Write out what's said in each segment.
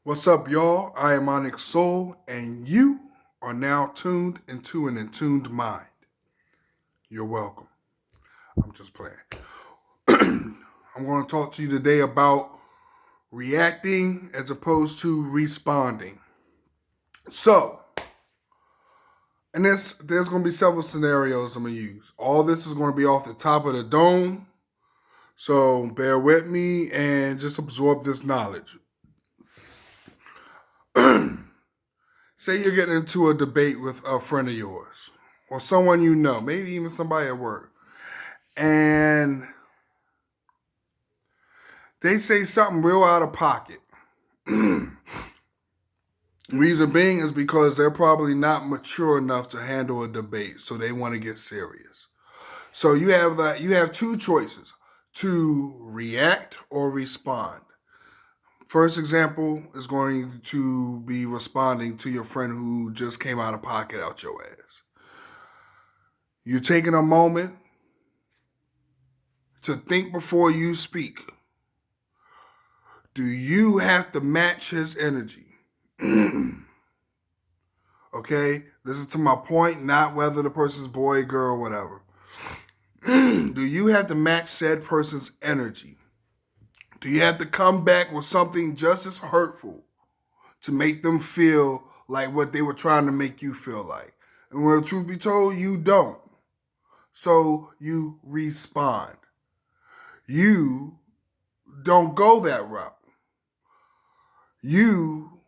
What's up, y'all? I am Onyx Soul, and you are now tuned into an intuned mind. You're welcome. I'm just playing. I'm going to talk to you today about reacting as opposed to responding. So, and there's going to be several scenarios I'm going to use. All this is going to be off the top of the dome. So, bear with me and just absorb this knowledge. Say you're getting into a debate with a friend of yours or someone you know, maybe even somebody at work, and they say something real out of pocket. Reason being is because they're probably not mature enough to handle a debate, so they want to get serious. So you have two choices: to react or respond. First example is going to be responding to your friend who just came out of pocket out your ass. You're taking a moment to think before you speak. Do you have to match his energy? Okay? Listen to my point, not whether the person's boy, girl, whatever. Do you have to match said person's energy? Do you have to come back with something just as hurtful to make them feel like what they were trying to make you feel like? And when the truth be told, you don't. So you respond. You don't go that route. You,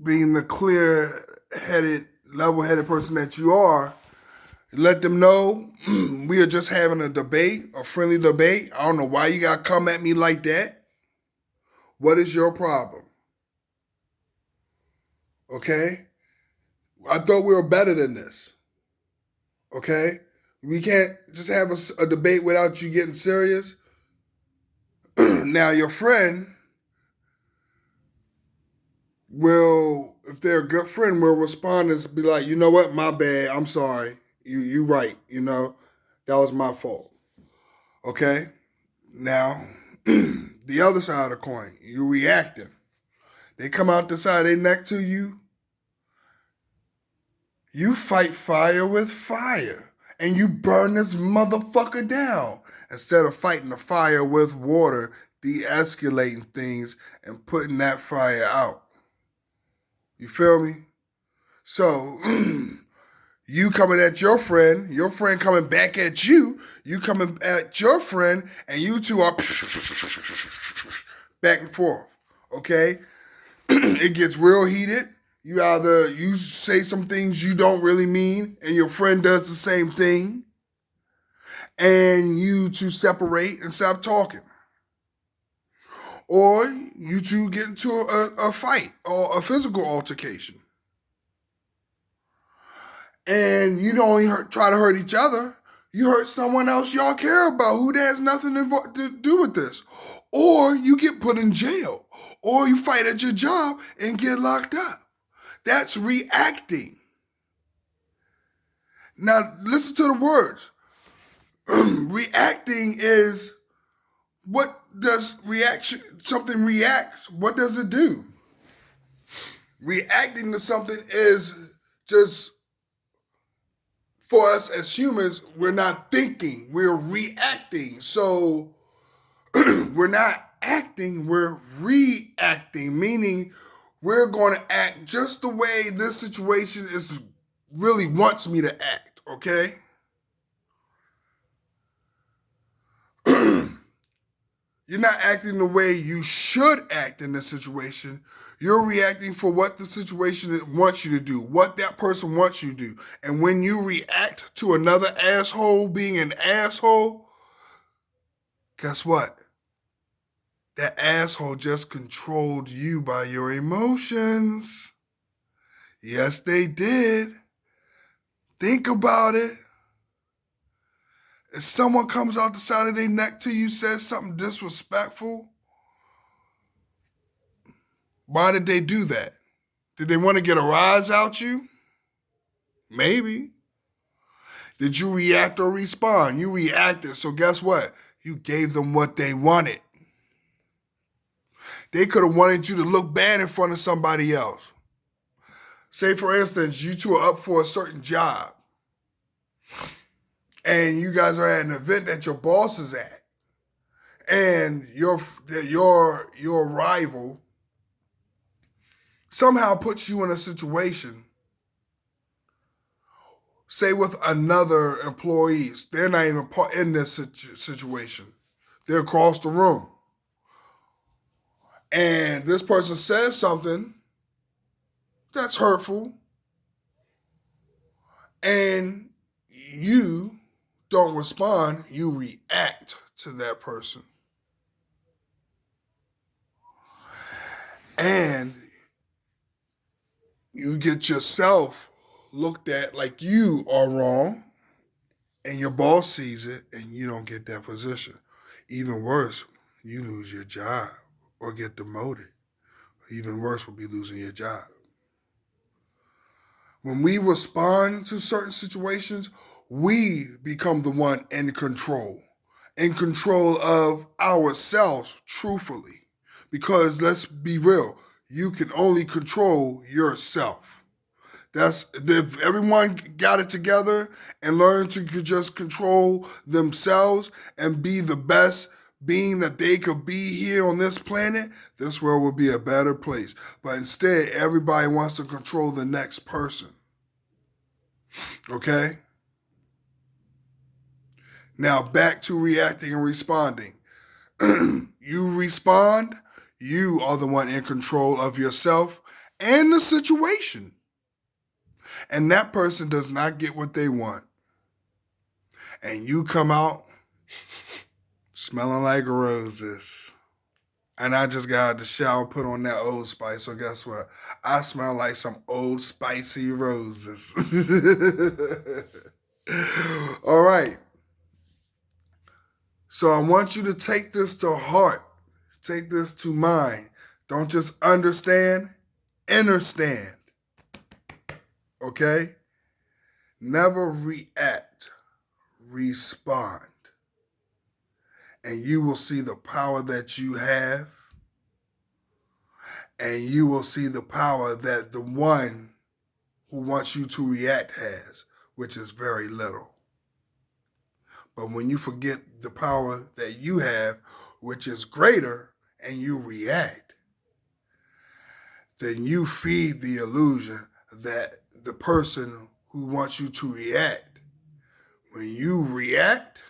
being the clear-headed, level-headed person that you are, let them know we are just having a debate, a friendly debate. I don't know why you got to come at me like that. What is your problem? Okay? I thought we were better than this. Okay? We can't just have a debate without you getting serious. Now, your friend will, if they're a good friend, will respond and be like, you know what, my bad, I'm sorry. You right, that was my fault. Okay? Now, the other side of the coin, you reacting. They come out the side of their neck to you. You fight fire with fire. And you burn this motherfucker down. Instead of fighting the fire with water, de-escalating things and putting that fire out. You feel me? So, you coming at your friend coming back at you coming at your friend, and you two are back and forth, okay? It gets real heated. You say some things you don't really mean, and your friend does the same thing, and you two separate and stop talking. Or you two get into a fight or a physical altercation. And you don't try to hurt each other. You hurt someone else y'all care about who has nothing to do with this. Or you get put in jail. Or you fight at your job and get locked up. That's reacting. Now, listen to the words. Reacting is, what does something reacts, what does it do? Reacting to something is just, for us as humans, we're not thinking, we're reacting. So we're not acting, we're reacting, meaning we're going to act just the way this situation really wants me to act, okay? You're not acting the way you should act in this situation. You're reacting for what the situation wants you to do, what that person wants you to do. And when you react to another asshole being an asshole, guess what? That asshole just controlled you by your emotions. Yes, they did. Think about it. If someone comes out the side of their neck to you, says something disrespectful, why did they do that? Did they want to get a rise out you? Maybe. Did you react or respond? You reacted, so guess what? You gave them what they wanted. They could have wanted you to look bad in front of somebody else. Say, for instance, you two are up for a certain job, and you guys are at an event that your boss is at, and your rival somehow puts you in a situation, say with another employees, they're not even in this situation. They're across the room. And this person says something that's hurtful, and you don't respond, you react to that person. And you get yourself looked at like you are wrong, and your boss sees it, and you don't get that position. Even worse, you lose your job or get demoted. Even worse would be losing your job. When we respond to certain situations, we become the one in control of ourselves, truthfully. Because let's be real, you can only control yourself. That's if everyone got it together and learned to just control themselves and be the best being that they could be here on this planet, this world would be a better place. But instead, everybody wants to control the next person. Okay? Now back to reacting and responding. You respond, you are the one in control of yourself and the situation. And that person does not get what they want. And you come out smelling like roses. And I just got out of the shower, put on that Old Spice. So guess what? I smell like some old spicy roses. All right. So I want you to take this to heart. Take this to mind. Don't just understand, understand. Okay? Never react, respond. And you will see the power that you have. And you will see the power that the one who wants you to react has, which is very little. But when you forget the power that you have, which is greater, and you react, then you feed the illusion that the person who wants you to react, when you react,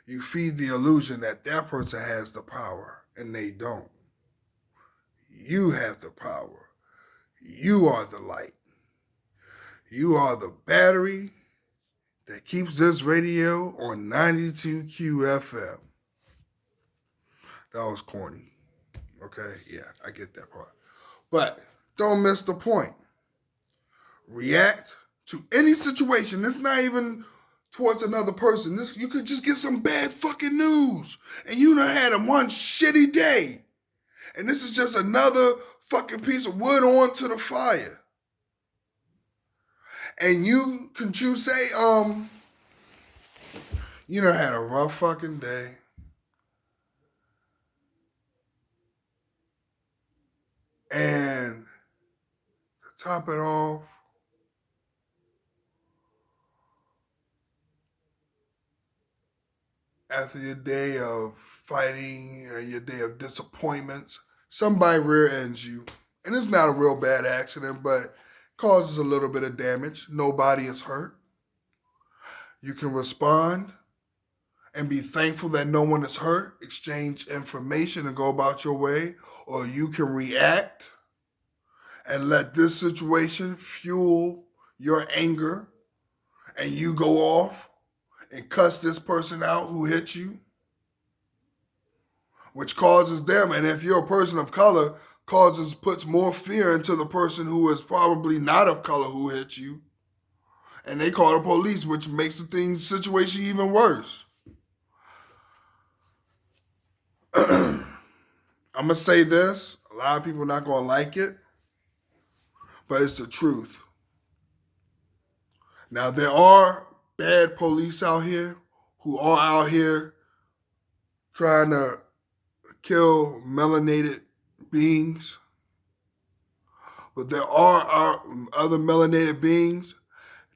you feed the illusion that that person has the power, and they don't. You have the power. You are the light. You are the battery that keeps this radio on 92 QFM. That was corny. Okay, yeah, I get that part. But don't miss the point. React to any situation. It's not even towards another person. You could just get some bad fucking news, and you done had a one shitty day. And this is just another fucking piece of wood onto the fire. And you say, you done had a rough fucking day. And to top it off, after your day of fighting and your day of disappointments, somebody rear ends you. And it's not a real bad accident, but causes a little bit of damage. Nobody is hurt. You can respond and be thankful that no one is hurt, exchange information and go about your way, or you can react and let this situation fuel your anger and you go off and cuss this person out who hit you, which causes them, and if you're a person of color, puts more fear into the person who is probably not of color who hit you, and they call the police, which makes the situation even worse. I'm going to say this. A lot of people are not going to like it, but it's the truth. Now, there are bad police out here who are out here trying to kill melanated beings, but there are other melanated beings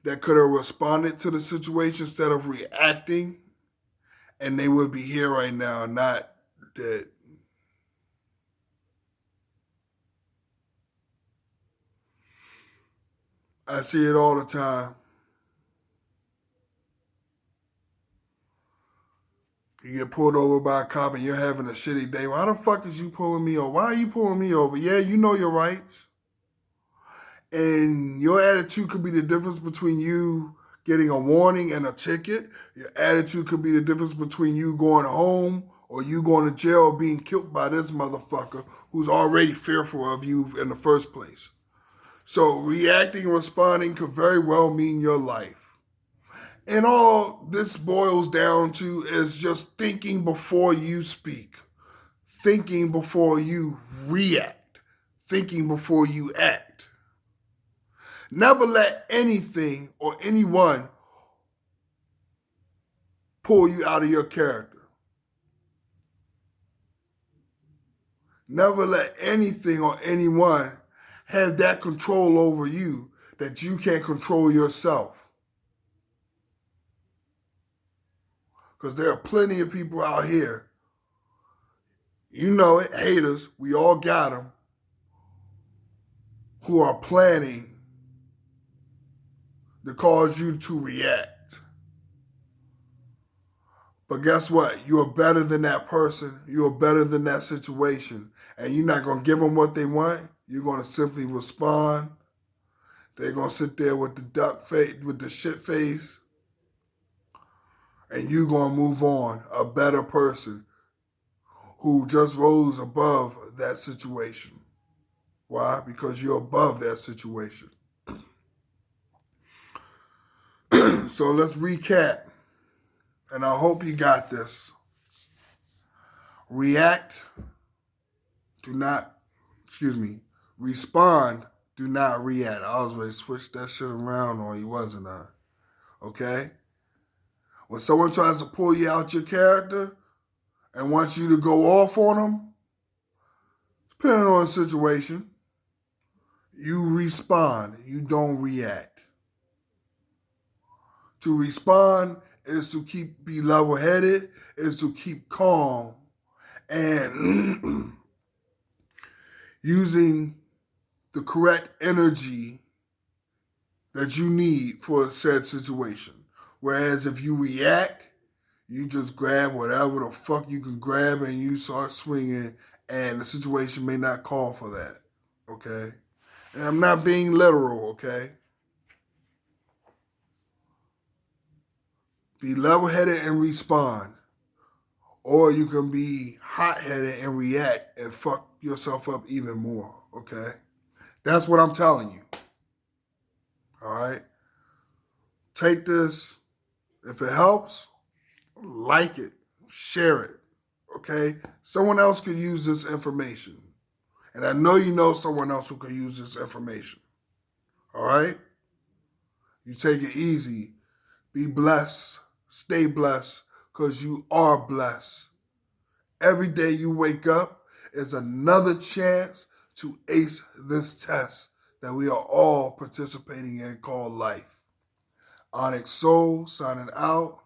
that could have responded to the situation instead of reacting, and they would be here right now, not dead. I see it all the time. You get pulled over by a cop and you're having a shitty day. Why the fuck is you pulling me over? Why are you pulling me over? Yeah, you know your rights. And your attitude could be the difference between you getting a warning and a ticket. Your attitude could be the difference between you going home or you going to jail or being killed by this motherfucker who's already fearful of you in the first place. So reacting and responding could very well mean your life. And all this boils down to is just thinking before you speak, thinking before you react, thinking before you act. Never let anything or anyone pull you out of your character. Never let anything or anyone have that control over you that you can't control yourself. Because there are plenty of people out here, you know it, haters, we all got them, who are planning to cause you to react. But guess what? You're better than that person. You're better than that situation. And you're not going to give them what they want. You're going to simply respond. They're going to sit there with the duck face, with the shit face. And you're going to move on, a better person who just rose above that situation. Why? Because you're above that situation. So let's recap. And I hope you got this. Respond, do not react. I was ready to switch that shit around on you, wasn't I? Okay? When someone tries to pull you out your character and wants you to go off on them, depending on the situation, you respond. You don't react. To respond is to be level-headed, is to keep calm, and using the correct energy that you need for a said situation. Whereas if you react, you just grab whatever the fuck you can grab and you start swinging, and the situation may not call for that, okay? And I'm not being literal, okay? Be level-headed and respond. Or you can be hot-headed and react and fuck yourself up even more, okay? That's what I'm telling you. All right? Take this. If it helps, like it, share it, okay? Someone else could use this information. And I know you know someone else who could use this information. All right? You take it easy. Be blessed. Stay blessed, because you are blessed. Every day you wake up is another chance to ace this test that we are all participating in called life. Onyx Soul signing out.